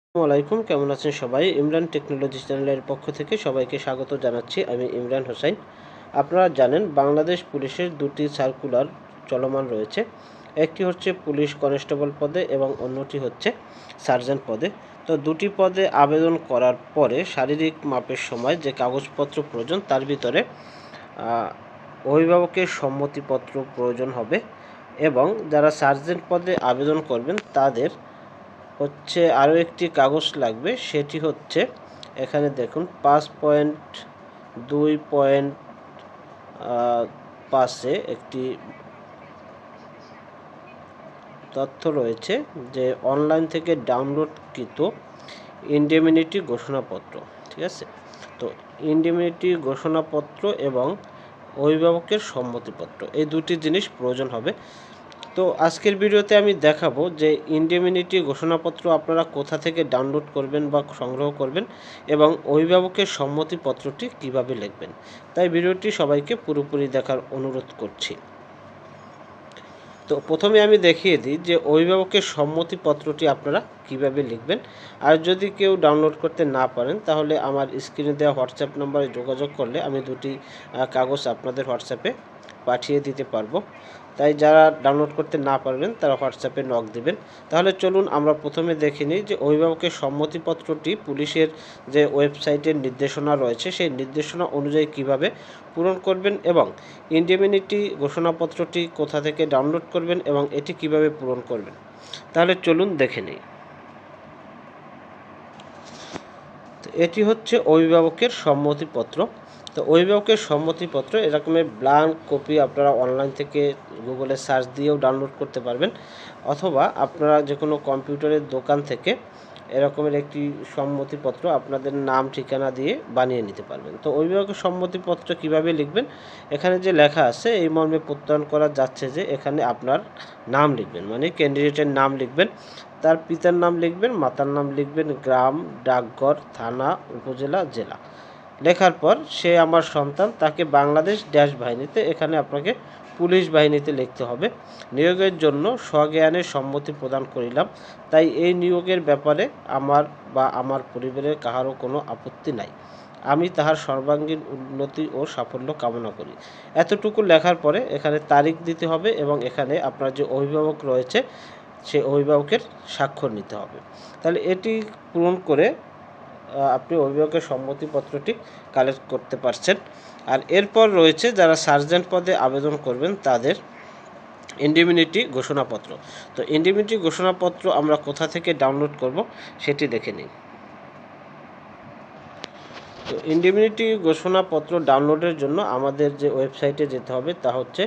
আসসালামু আলাইকুম, কেমন আছেন সবাই? ইমরান টেকনোলজি চ্যানেলের পক্ষ থেকে সবাইকে স্বাগত জানাচ্ছি। আমি ইমরান হোসাইন। আপনারা জানেন বাংলাদেশ পুলিশের দুটি সার্কুলার চলমান রয়েছে। একটি হচ্ছে পুলিশ কনস্টেবল পদে এবং অন্যটি হচ্ছে সার্জেন্ট পদে। তো দুটি পদে আবেদন করার পরে শারীরিক মাপের সময় যে কাগজপত্র প্রয়োজন তার ভিতরে অভিভাবকের সম্মতিপত্র প্রয়োজন হবে এবং যারা সার্জেন্ট পদে আবেদন করবেন তাদের হচ্ছে আরও একটি কাগজ লাগবে। সেটি হচ্ছে এখানে দেখুন 5.2.5 একটি তথ্য রয়েছে যে অনলাইন থেকে ডাউনলোডকৃত ইনডেমনিটি ঘোষণাপত্র। ঠিক আছে, তো ইনডেমনিটি ঘোষণাপত্র এবং অভিভাবকের সম্মতিপত্র এই দুটি জিনিস প্রয়োজন হবে। তো আজকের ভিডিওতে আমি দেখাবো যে ইনডেমনিটি ঘোষণাপত্র আপনারা কোথা থেকে ডাউনলোড করবেন বা সংগ্রহ করবেন এবং অভিভাবকের সম্মতিপত্রটি কিভাবে লিখবেন। তাই ভিডিওটি সবাইকে পুরোপুরি দেখার অনুরোধ করছি। তো প্রথমে আমি দেখিয়ে দিই যে অভিভাবকের সম্মতিপত্রটি আপনারা কিভাবে লিখবেন। আর যদি কেউ ডাউনলোড করতে না পারেন তাহলে আমার স্ক্রিনে দেওয়া হোয়াটসঅ্যাপ নম্বরে যোগাযোগ করলে আমি দুটি কাগজ আপনাদের হোয়াটসঅ্যাপে পাঠিয়ে দিতে পারবো। তাই যারা ডাউনলোড করতে না পারবেন তারা হোয়াটসঅ্যাপে নক দিবেন। তাহলে চলুন আমরা প্রথমে দেখে নিই যে অভিভাবকের সম্মতিপত্রটি পুলিশের যে ওয়েবসাইটের নির্দেশনা রয়েছে সেই নির্দেশনা অনুযায়ী কিভাবে পূরণ করবেন এবং ইনডেমনিটি ঘোষণাপত্রটি কোথা থেকে ডাউনলোড করবেন এবং এটি কিভাবে পূরণ করবেন। তাহলে চলুন দেখে নিই। তো এটি হচ্ছে অভিভাবকের সম্মতিপত্র। তো অভিভাবকের সম্মতিপত্র এরকমের ব্ল্যাঙ্ক কপি আপনারা অনলাইন থেকে গুগলে সার্চ দিয়েও ডাউনলোড করতে পারবেন, অথবা আপনারা যে কোনো কম্পিউটারের দোকান থেকে এরকমের একটি সম্মতিপত্র আপনাদের নাম ঠিকানা দিয়ে বানিয়ে নিতে পারবেন। তো অভিভাবকের সম্মতিপত্র কিভাবে লিখবেন, এখানে যে লেখা আছে এই মর্মে প্রত্যয়ন করা যাচ্ছে যে এখানে আপনার নাম লিখবেন, মানে ক্যান্ডিডেটের নাম লিখবেন, তার পিতার নাম লিখবেন, মাতার নাম লিখবেন, গ্রাম, ডাকঘর, থানা, উপজেলা, জেলা। লেখার পর সে আমার সন্তান, তাকে বাংলাদেশ ড্যাশ বাহিনীতে, এখানে আপনাকে পুলিশ বাহিনীতে লিখতে হবে। নিয়োগের জন্য স্বজ্ঞানে সম্মতি প্রদান করিলাম, তাই এই নিয়োগের ব্যাপারে আমার বা আমার পরিবারের কাহারও কোনো আপত্তি নাই। আমি তাহার সর্বাঙ্গীন উন্নতি ও সাফল্য কামনা করি। এতটুকু লেখার পরে এখানে তারিখ দিতে হবে এবং এখানে আপনার যে অভিভাবক রয়েছে সেই অভিভাবকের স্বাক্ষর নিতে হবে। তাহলে এটি পূরণ করে আপনি অভিভাবকের সম্মতিপত্রটি কালেক্ট করতে পারছেন। আর এরপর রয়েছে যারা সার্জেন্ট পদে আবেদন করবেন তাদের ইনডেমনিটি ঘোষণাপত্র। তো ইনডেমনিটি ঘোষণাপত্র আমরা কোথা থেকে ডাউনলোড করব সেটি দেখে নিই। তো ইনডেমনিটি ঘোষণাপত্র ডাউনলোডের জন্য আমাদের যে ওয়েবসাইটে যেতে হবে তা হচ্ছে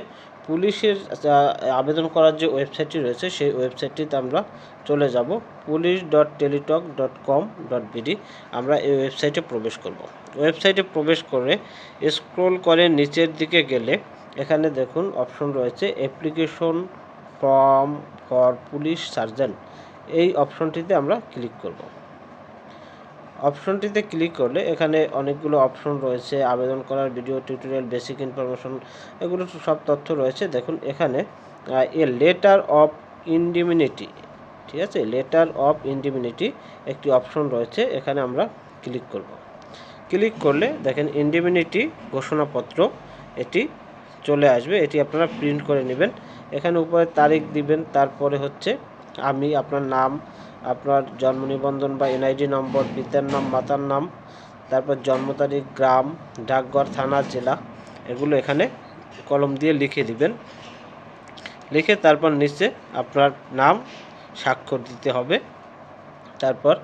পুলিশের আবেদন করার যে ওয়েবসাইটটি রয়েছে সেই ওয়েবসাইটটিতে আমরা চলে যাব, police.teletalk.com.bd। আমরা এই ওয়েবসাইটে প্রবেশ করব। ওয়েবসাইটে প্রবেশ করে স্ক্রল করে নিচের দিকে গেলে এখানে দেখুন অপশন রয়েছে application form for police sergeant. এই অপশনটিতে আমরা ক্লিক করব। অপশনটিতে ক্লিক করলে এখানে অনেকগুলো অপশন রয়েছে, আবেদন করার ভিডিও টিউটোরিয়াল, বেসিক ইনফরমেশন, এগুলো সব তথ্য রয়েছে। দেখুন এখানে এ লেটার অফ ইনডেমনিটি, ঠিক আছে, লেটার অফ ইনডেমনিটি একটি অপশন রয়েছে, এখানে আমরা ক্লিক করব। ক্লিক করলে দেখেন ইনডেমনিটি ঘোষণাপত্র এটি চলে আসবে। এটি আপনারা প্রিন্ট করে নেবেন। এখানে উপরে তারিখ দিবেন, তারপরে হচ্ছে আমি আপনার নাম, আপনার জন্ম নিবন্ধন বা এনআইডি নম্বর, পিতার নাম, মাতার নাম, তারপর জন্ম তারিখ, গ্রাম, ডাকঘর, থানা, জেলা, এগুলো এখানে কলম দিয়ে লিখে দিবেন। লিখে তারপর নিচে আপনার নাম স্বাক্ষর দিতে হবে, তারপর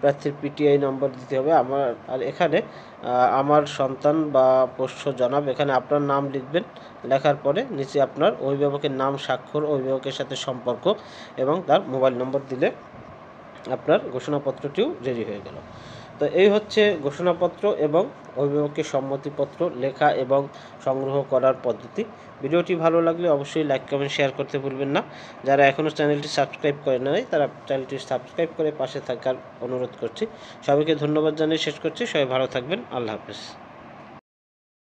প্রার্থীর পিটিআই নম্বর দিতে হবে। আর এখানে আমার সন্তান বা পোষ্য জনাব, এখানে আপনার নাম লিখবেন। লেখার পরে নিচে আপনার অভিভাবকের নাম, স্বাক্ষর, অভিভাবকের সাথে সম্পর্ক এবং তার মোবাইল নম্বর দিলে আপনার ঘোষণাপত্রটিও রেডি হয়ে গেল। তো এই হচ্ছে ঘোষণাপত্র এবং অভিভাবকের সম্মতিপত্র লেখা এবং সংগ্রহ করার পদ্ধতি। ভিডিওটি ভালো লাগলে অবশ্যই লাইক, কমেন্ট, শেয়ার করতে ভুলবেন না। যারা এখনও চ্যানেলটি সাবস্ক্রাইব করে নাই তারা চ্যানেলটি সাবস্ক্রাইব করে পাশে থাকার অনুরোধ করছি। সবাইকে ধন্যবাদ জানিয়ে শেষ করছি। সবাই ভালো থাকবেন। আল্লাহ হাফেজ।